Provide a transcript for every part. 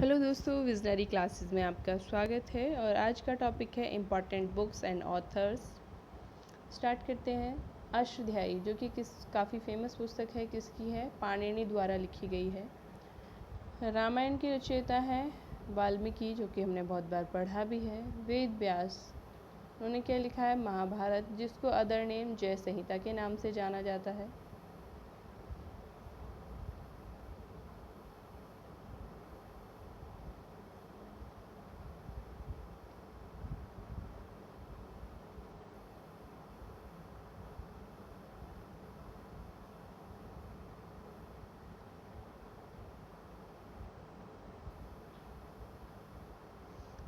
Hello दोस्तों, visionary classes में आपका स्वागत है। और आज का टॉपिक है important books and authors. Start करते हैं। अष्टध्यायी, जो कि काफ़ी फेमस पुस्तक है, किसकी है? पाणिनि द्वारा लिखी गई है। रामायण की रचयिता है वाल्मीकि, जो कि हमने बहुत बार पढ़ा भी है। वेद व्यास, उन्होंने क्या लिखा है? महाभारत, जिसको अदर नेम जय संहिता के नाम से जाना जाता है।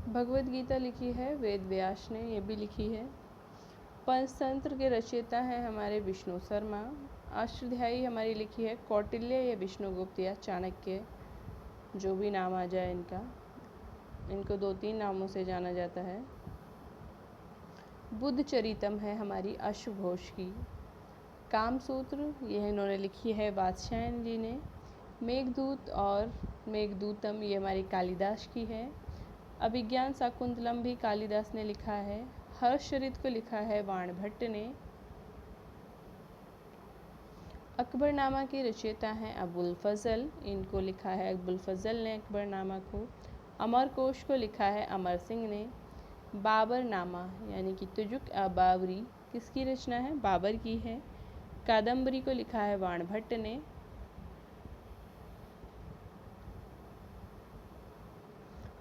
भगवद गीता लिखी है वेद व्यास ने, ये भी लिखी है। पंचतंत्र के रचयिता हैं हमारे विष्णु शर्मा। अष्टध्यायी हमारी लिखी है कौटिल्य या विष्णुगुप्त या चाणक्य, जो भी नाम आ जाए इनका। इनको 2-3 नामों से जाना जाता है। बुद्ध चरितम है हमारी अश्वघोष की। कामसूत्र, यह इन्होंने लिखी है वात्स्यायन जी ने। मेघदूत और मेघदूतम, ये हमारी कालिदास की है। अभिज्ञान शाकुंतलम भी कालिदास ने लिखा है। हर्षचरित को लिखा है वाणभट्ट ने। अकबरनामा की रचयिता हैं अबुल फजल, इनको लिखा है अबुल फजल ने अकबरनामा को। अमरकोश को लिखा है अमर सिंह ने। बाबरनामा यानी कि तुजुक बाबरी, किसकी रचना है? बाबर की है। कादम्बरी को लिखा है वाणभट्ट ने।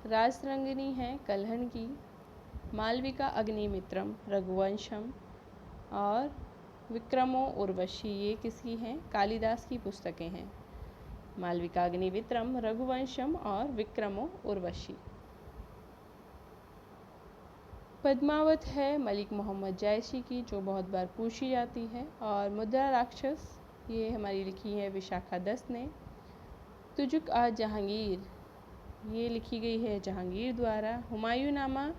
राजतरंगिणी है कल्हण की। मालविका अग्निमित्रम रघुवंशम और विक्रमो उर्वशी, ये किसकी हैं? कालिदास की पुस्तकें हैं। मालविका अग्निमित्रम, रघुवंशम और विक्रमो उर्वशी। पद्मावत है मलिक मोहम्मद जायसी की, जो बहुत बार पूछी जाती है। और मुद्रा राक्षस, ये हमारी लिखी है विशाखा दत्त ने। तुजुक जहांगीर, ये लिखी गई है जहांगीर द्वारा। हुमायूं नामा,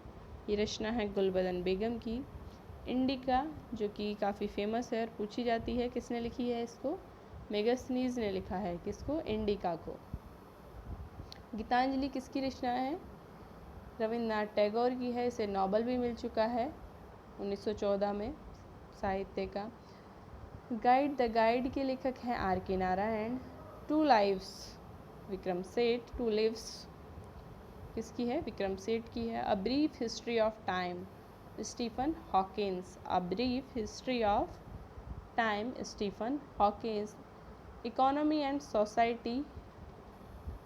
ये रचना है गुलबदन बेगम की। इंडिका, जो कि काफ़ी फेमस है और पूछी जाती है, किसने लिखी है इसको? मेगास्थनीज ने लिखा है। किसको? इंडिका को। गीतांजलि किसकी रचना है? रविन्द्रनाथ टैगोर की है। इसे नोबेल भी मिल चुका है 1914 में साहित्य का। गाइड द गाइड के लेखक हैं आर के नारायण। टू लाइव्स विक्रम सेठ, टू लिव्स किसकी है? विक्रम सेठ की है। A brief history of time Stephen Hawkins. A brief history of time Stephen Hawkins. Economy and society,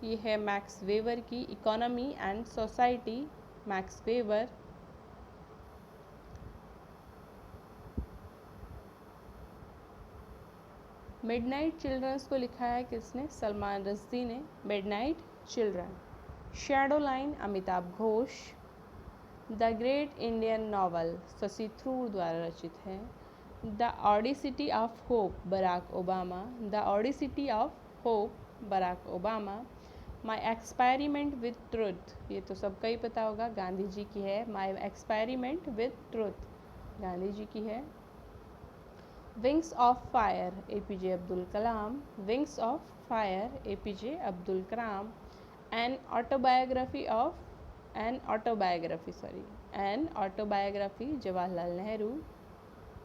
ये है मैक्स वेबर की। Economy and society, Max Weber. Midnight children's को लिखा है किसने? सलमान रश्दी ने। Midnight children. Shadow line Amitav Ghosh. The great Indian novel Shashi Tharoor द्वारा रचित है। The audacity of hope Barack Obama. The audacity of hope Barack Obama. My experiment with truth, ये तो सबका ही पता होगा, गांधी जी की है। My experiment with truth, Gandhi ji की है। Wings of fire APJ Abdul Kalam. Wings of fire APJ Abdul Kalam. An autobiography Jawaharlal Nehru.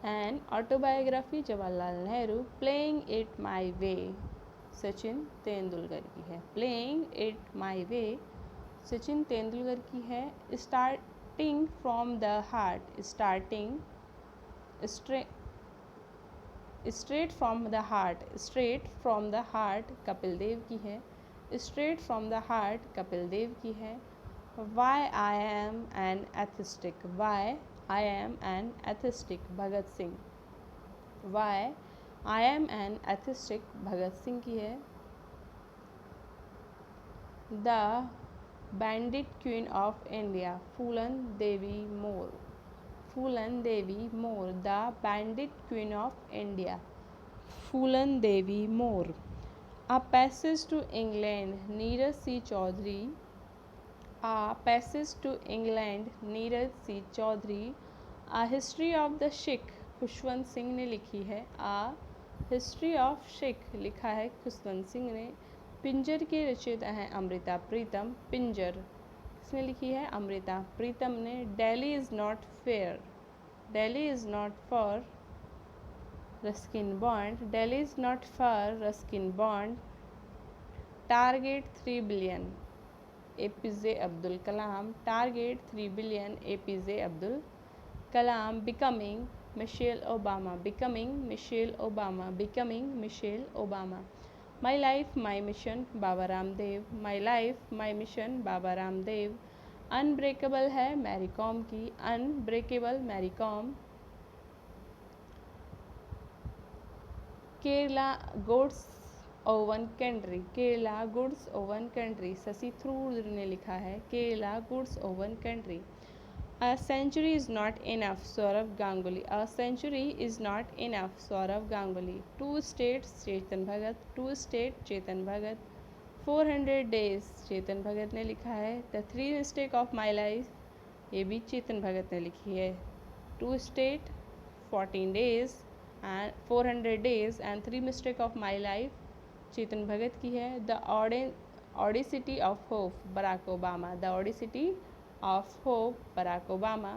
An autobiography Jawaharlal Nehru. Playing it my way, Sachin Tendulkar की है। Playing it my way, Sachin Tendulkar की है। Starting from the heart, straight from the heart Kapil Dev की है। Straight from the heart Kapil Dev की है। Why I am an atheistic, why I am an atheistic Bhagat Singh. Why I am an atheistic Bhagat Singh की है। The bandit queen of India Phoolan Devi मोर। फूलन देवी मोर, the bandit queen of India Phoolan Devi मोर। A passage to England Neeraj C Chaudhuri. A passage to England Neeraj C Chaudhuri. A history of the Sikh Khushwant Singh ने लिखी है। A history of Sikh लिखा है खुशवंत सिंह ने। पिंजर की रचयिता हैं अमृता प्रीतम। पिंजर किसने लिखी है? अमृता प्रीतम ने। Delhi is not fair, Delhi is not for Ruskin Bond, Delhi is not for Ruskin Bond. Target 3 billion APJ Abdul Kalam, target 3 billion APJ Abdul Kalam. Becoming Michelle Obama, becoming Michelle Obama, becoming Michelle Obama. My life my mission Baba Ramdev, my life my mission Baba Ramdev. Unbreakable है मैरी कॉम की, unbreakable Mary Kom. Kerala God's own country, Kerala God's own country. Shashi Tharoor ने लिखा है Kerala God's own country. A century is not enough, Saurav Ganguly. A century is not enough, Saurav Ganguly. 2 states, Chetan Bhagat. 2 state, Chetan Bhagat. 400 days, Chetan Bhagat ने लिखा है। The 3 mistake of my life, ये भी चेतन भगत ने लिखी है। 2 state, 14 days and 400 days and 3 mistake of my life, Chetan Bhagat की है। The Odyssey of Hope, Barack Obama. The Odyssey of hope, Barack Obama.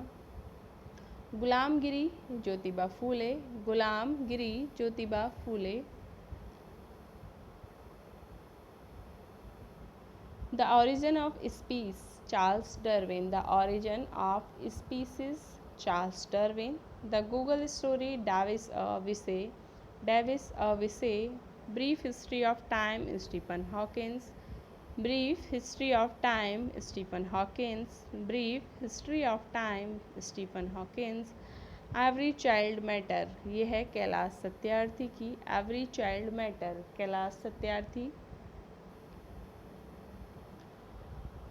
Gulamgiri Jyotiba Phule, Gulamgiri Jyotiba Phule. The origin of species, Charles Darwin, the origin of species, Charles Darwin. The Google story, Davis Vise, Davis Vise. Brief history of time, Stephen Hawkins, Brief History of Time, Stephen Hawkins. Brief History of Time, Stephen Hawkins. Every Child Matter, ये है कैलाश सत्यार्थी की। Every Child Matter, Kailash Satyarthi.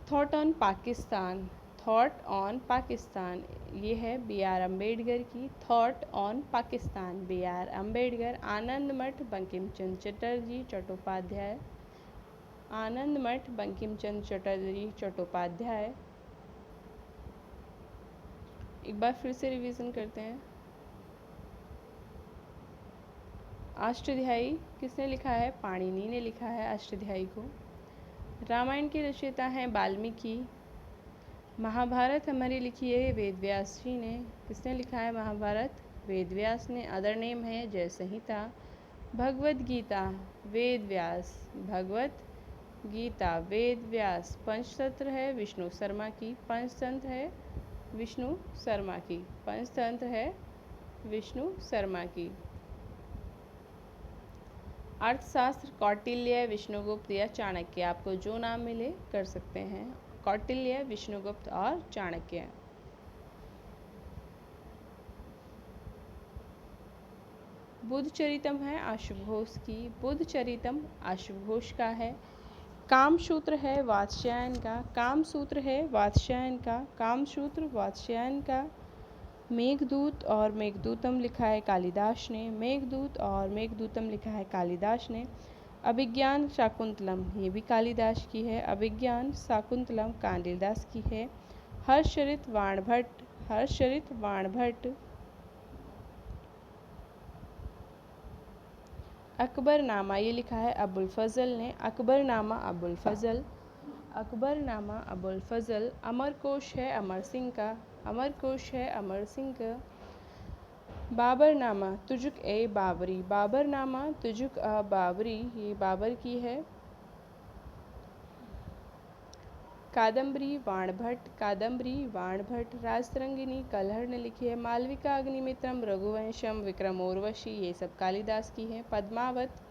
Thought on Pakistan, Thought on Pakistan, ये है B.R. Ambedkar की। Thought on Pakistan, B.R. Ambedkar. Anand मठ बंकिम चंद्र चटर्जी चट्टोपाध्याय, आनंद मठ बंकिम चंद्र चटर्जी चट्टोपाध्याय। एक बार फिर से रिवीजन करते हैं। अष्टाध्यायी किसने लिखा है? पाणिनि ने लिखा है अष्टाध्यायी को। रामायण के रचयिता हैं वाल्मीकि। महाभारत हमारी लिखी है वेद व्यास जी ने। किसने लिखा है महाभारत? वेद व्यास ने। अदर नेम है जय संहिता। भगवद गीता, वेद व्यास, भगवत गीता, वेद व्यास। पंचतंत्र है विष्णु शर्मा की, पंचतंत्र है विष्णु शर्मा की, पंचतंत्र है विष्णु शर्मा की। अर्थशास्त्र कौटिल्य, विष्णुगुप्त या चाणक्य, आपको जो नाम मिले कर सकते हैं। कौटिल्य, विष्णुगुप्त और चाणक्य। बुद्ध चरितम है आशुघोष की, बुद्ध चरितम आशुघोष का है। कामसूत्र है वात्स्यायन का, कामसूत्र है वात्स्यायन का, कामसूत्र वात्स्यायन का। मेघदूत और मेघदूतम लिखा है कालिदास ने, मेघदूत और मेघदूतम लिखा है कालिदास ने। अभिज्ञान शाकुंतलम, ये भी कालिदास की है। अभिज्ञान शाकुंतलम कालिदास की है। हर्षचरित वाणभट्ट, हर्षचरित वाणभट्ट। अकबरनामा, ये लिखा है अबुल फजल ने, अकबरनामा अबुल फजल, अकबरनामा अबुल फजल। अमरकोश है अमर सिंह का, अमरकोश है अमर सिंह का। बाबरनामा तुजुक ए बाबरी, बाबरनामा तुजुक अ बाबरी, ये बाबर की है। कादम्बरी वाणभट्ट, कादम्बरी वाणभट्ट। राजतरंगिणी कलहर ने लिखी है। मालविका अग्निमित्रम रघुवंशम विक्रम उर्वशी, ये सब कालिदास की है। पद्मावत,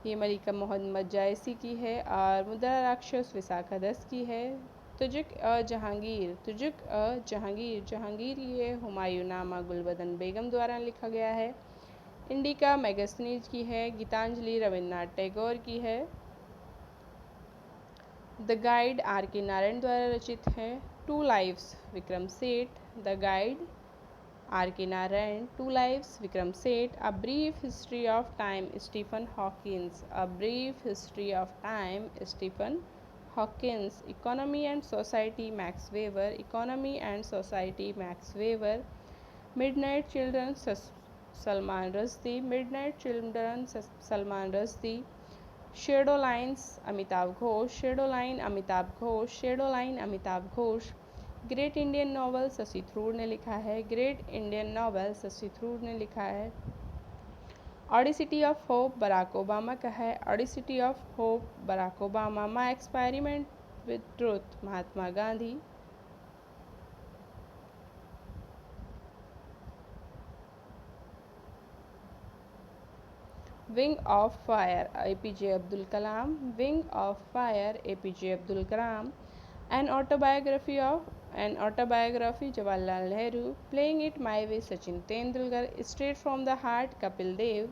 ये मलिका मोहम्मद जायसी की है। और मुद्रा राक्षस विशाखा दस की है। तुजुक अ जहांगीर, तुजुक अ जहांगीर, जहांगीर ये हुमायूंनामा गुलबदन बेगम द्वारा लिखा गया है। इंडिका मैगस्नीज की है। गीतांजलि रविन्द्रनाथ टैगोर की है। The guide R.K. नारायण द्वारा रचित है। 2 lives Vikram Seth, the guide R.K. Narayan. 2 lives Vikram Seth. A brief history of time Stephen Hawkins, a brief history of time Stephen Hawkins. Economy and society Max Weber, economy and society Max Weber. Midnight children Salman Rushdie, midnight children Salman Rushdie. Shadow lines Amitav Ghosh, shadow line Amitav Ghosh, shadow line Amitav Ghosh. Great Indian novel Shashi Tharoor ने लिखा है, great Indian novel Shashi Tharoor ने लिखा है। Audacity of hope Barack Obama का है, audacity of hope Barack Obama. My experiment with truth Mahatma Gandhi. Wing of fire APJ Abdul Kalam, wing of fire APJ Abdul Kalam. An autobiography Jawaharlal Nehru, playing it my way Sachin Tendulkar, straight from the heart Kapil Dev.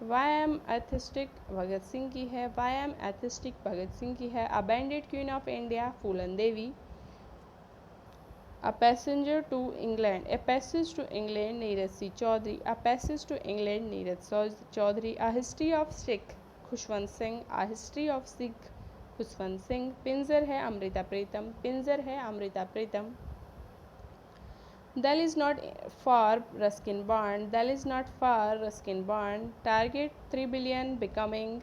Why am atheistic Bhagat Singh की है, why am atheistic Bhagat Singh की है। A banded queen of India Phoolan Devi. A passenger to England, a passage to England Neeraj C Chaudhuri, a passage to England Neeraj Chaudhuri. A history of Sikh Khushwant Singh, अ history of Sikh Khushwant सिंह। पिंजर है अमृता प्रीतम, पिंजर है Amrita Pritam. Dell is not for Ruskin Bond, Dell is not for Ruskin Bond. Target 3 billion becoming,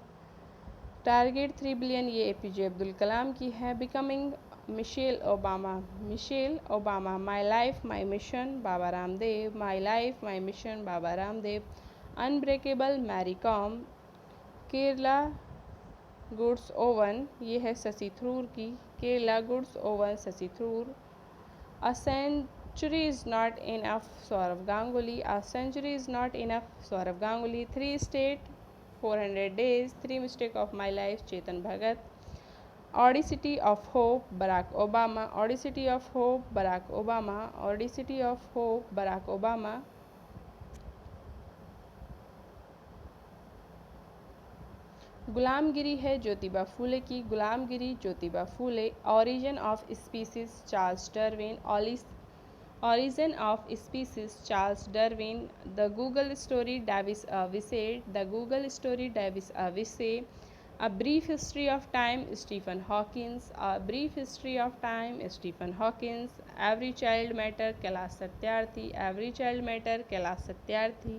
target 3 billion ये APJ Abdul Kalam की है। Becoming Michelle Obama, Michelle Obama. My life my mission Baba Ramdev, my life my mission Baba Ramdev. Unbreakable Mary Kom. Kerala God's own ये है शशि थरूर की, Kerala God's own Shashi Tharoor. A century is not enough Saurav Ganguly, a century is not enough Saurav Ganguly। 3 state 400 days, 3 mistake of my life Chetan Bhagat। Audacity of hope Barack Obama, Audacity of hope Barack Obama, Audacity of hope Barack Obama। गुलामगिरी है ज्योतिबा फूले की, Gulamgiri Jyotiba Phule. Origin of species Charles Darwin, Origin of Species Charles Darwin। The Google Story Davis Avicii, The Google Story Davis Avicii। A Brief History of Time Stephen Hawking, A Brief History of Time Stephen Hawking। Every Child Matter Kailash Satyarthi, Every Child Matter Kailash Satyarthi.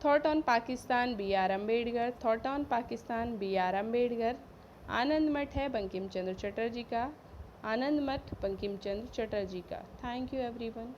Thought on Pakistan B.R. Ambedkar, Thought on Pakistan B.R. Ambedkar. Anand Math है बंकिम चंद्र चटर्जी का, आनंद मठ बंकिम चंद्र चटर्जी का। Thank you everyone.